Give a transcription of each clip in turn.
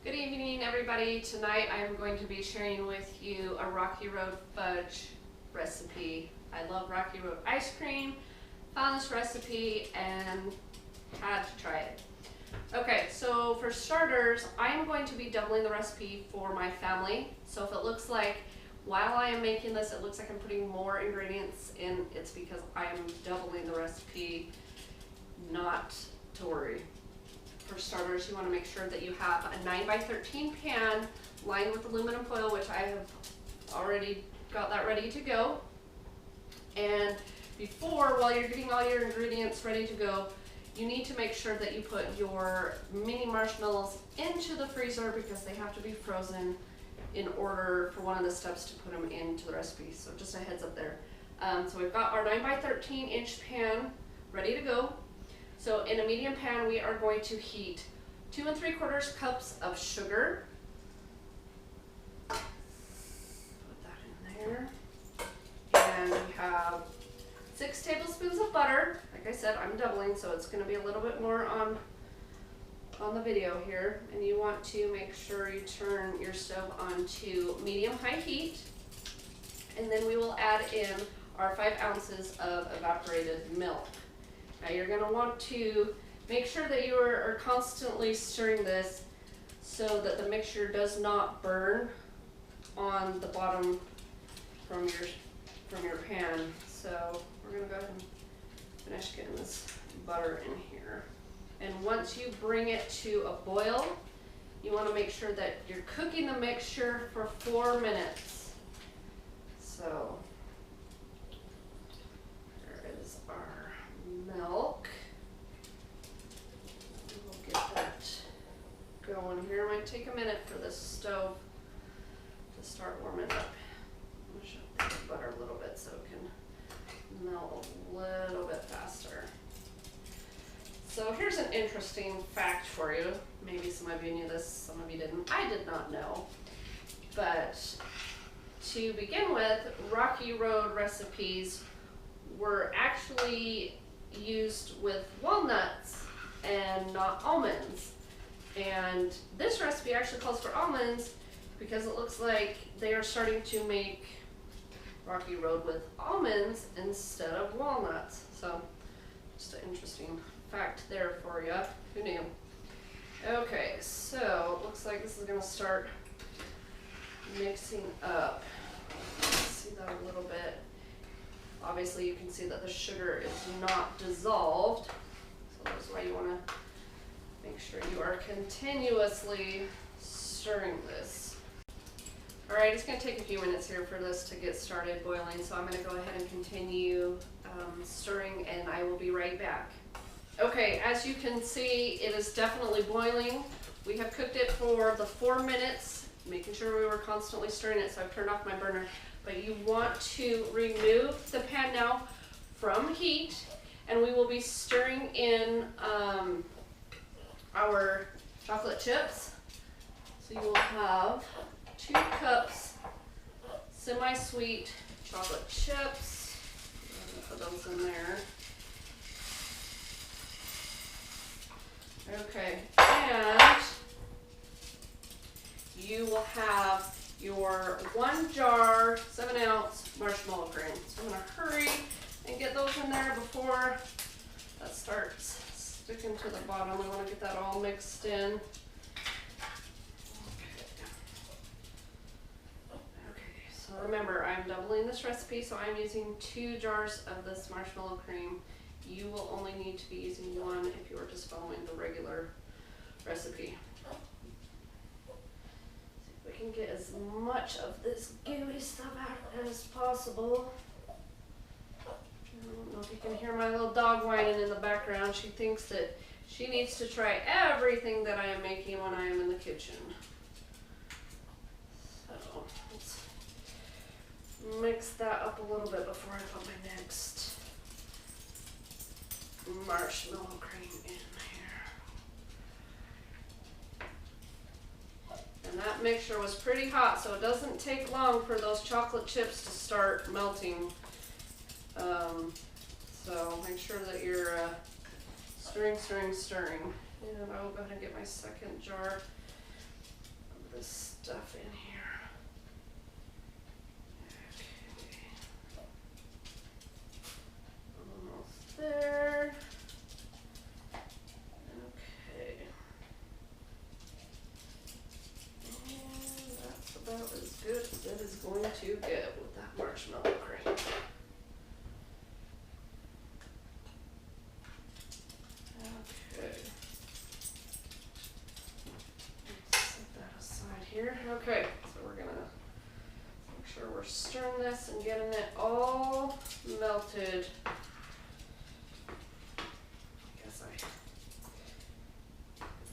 Good evening, everybody. Tonight I'm going to be sharing with you a Rocky Road Fudge recipe. I love Rocky Road ice cream, found this recipe and had to try it. Okay, so for starters, I'm going to be doubling the recipe for my family. So if it looks like while I am making this, it looks like I'm putting more ingredients in, it's because I am doubling the recipe, not to worry. For starters, you want to make sure that you have a 9x13 pan lined with aluminum foil, which I have already got that ready to go. And while you're getting all your ingredients ready to go, you need to make sure that you put your mini marshmallows into the freezer because they have to be frozen in order for one of the steps to put them into the recipe. So just a heads up there. So we've got our 9x13 inch pan ready to go. So in a medium pan, we are going to heat 2 3/4 cups of sugar. Put that in there. And we have 6 tablespoons of butter. Like I said, I'm doubling, so it's going to be a little bit more on the video here. And you want to make sure you turn your stove on to medium-high heat. And then we will add in our 5 ounces of evaporated milk. Now you're going to want to make sure that you are constantly stirring this so that the mixture does not burn on the bottom from your pan. So we're going to go ahead and finish getting this butter in here. And once you bring it to a boil, you want to make sure that you're cooking the mixture for 4 minutes. So there is our milk. We'll get that going here. It might take a minute for this stove to start warming up. I'm going to shut the butter a little bit so it can melt a little bit faster. So here's an interesting fact for you. Maybe some of you knew this, some of you didn't. I did not know. But to begin with, Rocky Road recipes were actually used with walnuts and not almonds. And this recipe actually calls for almonds because it looks like they are starting to make Rocky Road with almonds instead of walnuts. So just an interesting fact there for you. Who knew? Okay, so it looks like this is going to start mixing up. See that a little bit. Obviously you can see that the sugar is not dissolved, so that's why you want to make sure you are continuously stirring this. Alright, it's going to take a few minutes here for this to get started boiling, so I'm going to go ahead and continue stirring and I will be right back. Okay, as you can see, it is definitely boiling. We have cooked it for the 4 minutes, making sure we were constantly stirring it, so I've turned off my burner. But you want to remove the pan now from heat, and we will be stirring in our chocolate chips. So you will have 2 cups semi-sweet chocolate chips. Put those in there. Okay, and you will have your 1 jar, 7-ounce marshmallow cream. So I'm going to hurry and get those in there before that starts sticking to the bottom. We want to get that all mixed in. Okay, so remember, I'm doubling this recipe, so I'm using 2 jars of this marshmallow cream. You will only need to be using 1 if you are just following the regular recipe. We can get as much of this gooey stuff out as possible. I don't know if you can hear my little dog whining in the background. She thinks that she needs to try everything that I am making when I am in the kitchen. So let's mix that up a little bit before I put my next marshmallow cream in here. And that mixture was pretty hot, so it doesn't take long for those chocolate chips to start melting. So make sure that you're stirring. And I will go ahead and get my second jar this stuff in here. Okay. Almost there. Okay. And that's about as good as it is going to get with that marshmallow cream. Okay. Set that aside here. Okay, so we're gonna make sure we're stirring this and getting it all melted.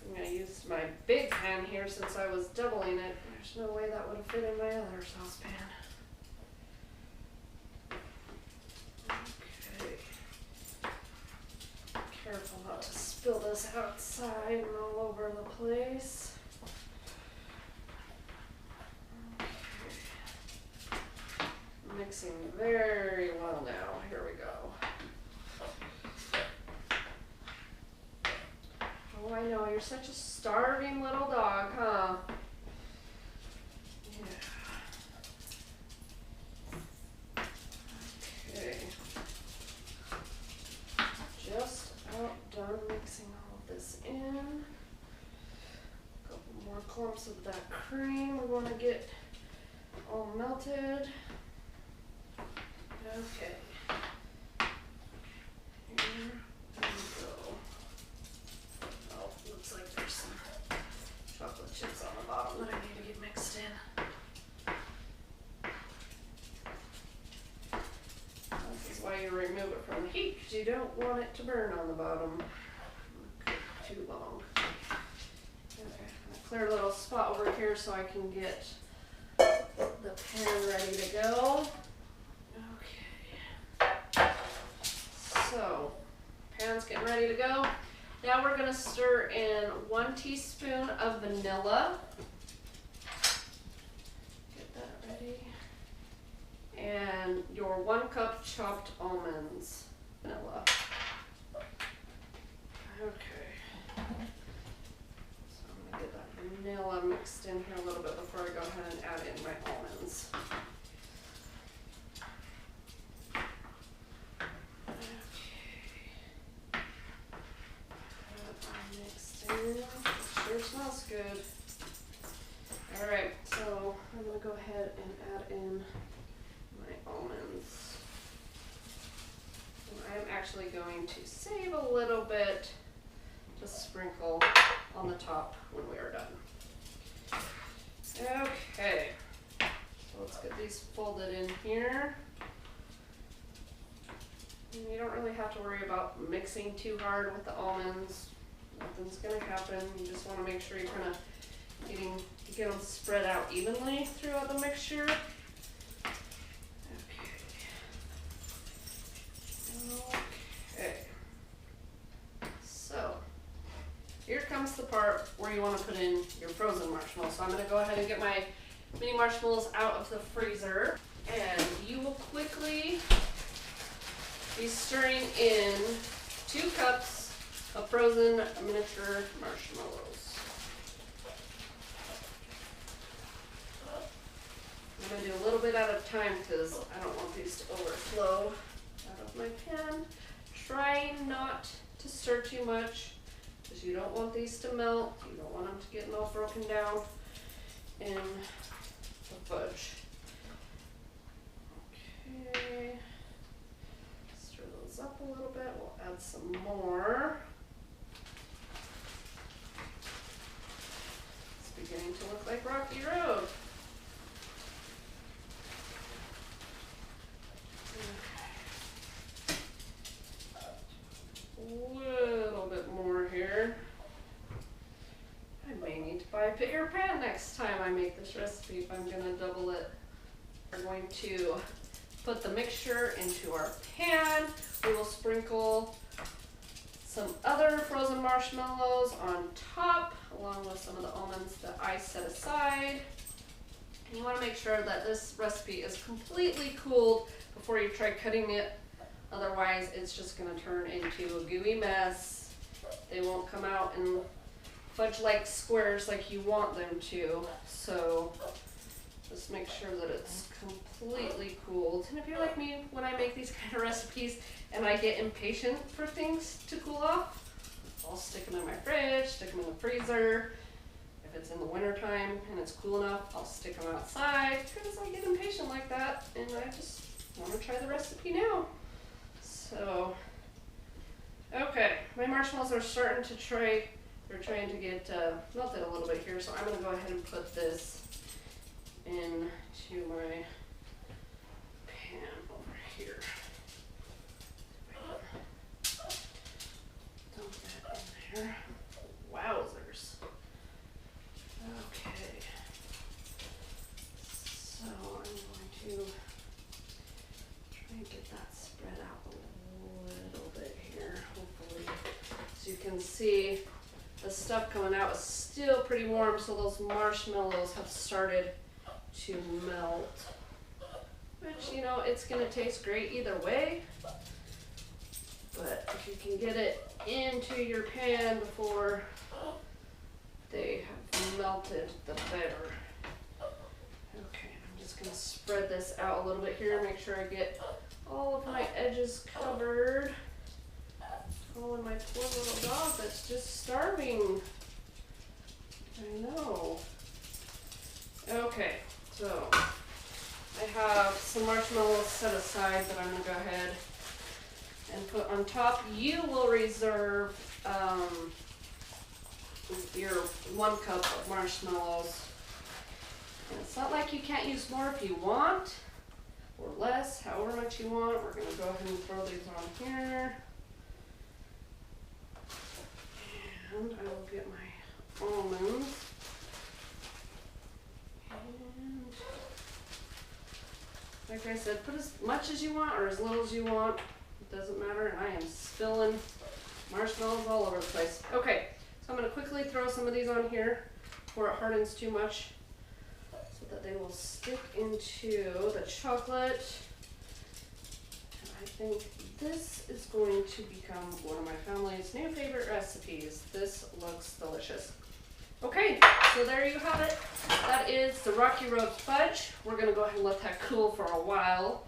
I'm gonna use my big pan here since I was doubling it. There's no way that would have fit in my other saucepan. Okay. Careful not to spill this outside and all over the place. Okay. Mixing very well now. Here we go. Oh, I know, you're such a starving little dog, huh? Yeah. Okay. Just about done mixing all of this in. A couple more clumps of that cream we want to get all melted. Okay. Here we go. Oh, looks like there's some chocolate chips on the bottom that I need to get mixed in. This is why you remove it from the heat, because you don't want it to burn on the bottom too long. Okay, a clear little spot over here so I can get the pan ready to go. Okay. So, pan's getting ready to go. Now we're gonna stir in 1 teaspoon of vanilla. Get that ready. And your 1 cup chopped almonds. Vanilla. Okay. So I'm gonna get that vanilla mixed in here a little bit before I go ahead and add in my almonds. Sure smells good. Alright, so I'm going to go ahead and add in my almonds. And I'm actually going to save a little bit to sprinkle on the top when we are done. Okay, so let's get these folded in here. And you don't really have to worry about mixing too hard with the almonds. Nothing's gonna happen. You just want to make sure you're kind of get them spread out evenly throughout the mixture. Okay. So here comes the part where you want to put in your frozen marshmallows. So I'm going to go ahead and get my mini marshmallows out of the freezer, and you will quickly be stirring in 2 cups of frozen miniature marshmallows. I'm going to do a little bit at a time because I don't want these to overflow out of my pan. Try not to stir too much because you don't want these to melt. You don't want them to get all broken down in the fudge. Okay. Stir those up a little bit. We'll add some more. It's beginning to look like Rocky Road. Little bit more here. I may need to buy a bigger pan next time I make this recipe if I'm going to double it. We're going to put the mixture into our pan. We will sprinkle some other frozen marshmallows on top along with some of the almonds that I set aside. And you want to make sure that this recipe is completely cooled before you try cutting it. Otherwise, it's just going to turn into a gooey mess. They won't come out in fudge like squares like you want them to. So just make sure that it's completely cooled. And if you're like me, when I make these kind of recipes and I get impatient for things to cool off, I'll stick them in my fridge, stick them in the freezer. If it's in the winter time and it's cool enough, I'll stick them outside because I get impatient like that and I just want to try the recipe now. So, okay, my marshmallows are starting to they're trying to get melted a little bit here, so I'm going to go ahead and put this into my pan over here. Dump that in there. Wowzers. Okay. So I'm going to try and get that spread out a little bit here, hopefully. So you can see the stuff coming out is still pretty warm, so those marshmallows have started to melt. Which, you know, it's going to taste great either way. But if you can get it into your pan before they have melted, the better. Okay, I'm just going to spread this out a little bit here, make sure I get all of my edges covered. Oh, and my poor little dog that's just starving. I know. Okay, so I have some marshmallows set aside that I'm going to go ahead and put on top. You will reserve your 1 cup of marshmallows. And it's not like you can't use more if you want, or less, however much you want. We're going to go ahead and throw these on here. And I will get my almonds. And like I said, put as much as you want or as little as you want. It doesn't matter. And I am spilling marshmallows all over the place. Okay, so I'm going to quickly throw some of these on here before it hardens too much so that they will stick into the chocolate. And I think this is going to become one of my family's new favorite recipes. This looks delicious. Okay, so there you have it. That is the Rocky Road Fudge. We're going to go ahead and let that cool for a while.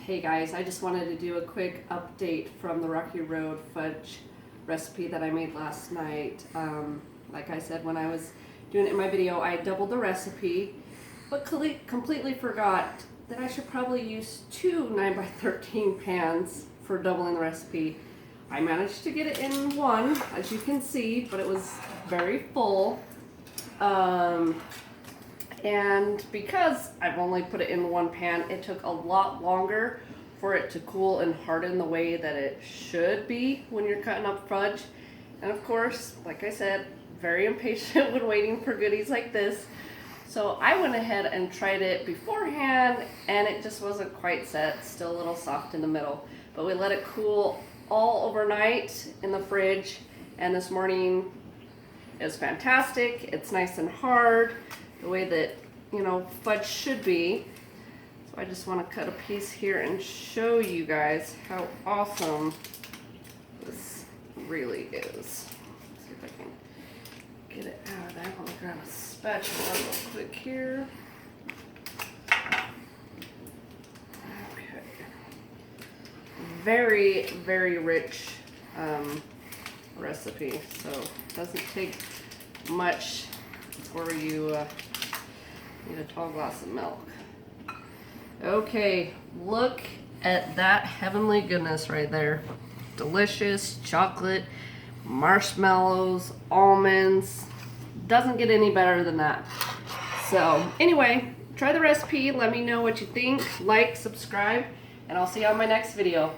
Hey guys, I just wanted to do a quick update from the Rocky Road Fudge recipe that I made last night. Like I said, when I was doing it in my video, I doubled the recipe, but completely forgot that I should probably use 2 9x13 pans for doubling the recipe. I managed to get it in one, as you can see, but it was very full. And because I've only put it in 1 pan, it took a lot longer for it to cool and harden the way that it should be when you're cutting up fudge. And of course, like I said, very impatient when waiting for goodies like this. So I went ahead and tried it beforehand and it just wasn't quite set, still a little soft in the middle. But we let it cool all overnight in the fridge, and this morning it was fantastic. It's nice and hard, the way that, you know, fudge should be. So I just want to cut a piece here and show you guys how awesome this really is. Let's see if I can get it out of there. Let me grab a spatula real quick here. Okay. Very, very rich recipe, so it doesn't take much before you need a tall glass of milk. Okay, look at that heavenly goodness right there. Delicious chocolate, marshmallows, almonds. Doesn't get any better than that. So anyway, try the recipe. Let me know what you think. Like, subscribe, and I'll see you on my next video.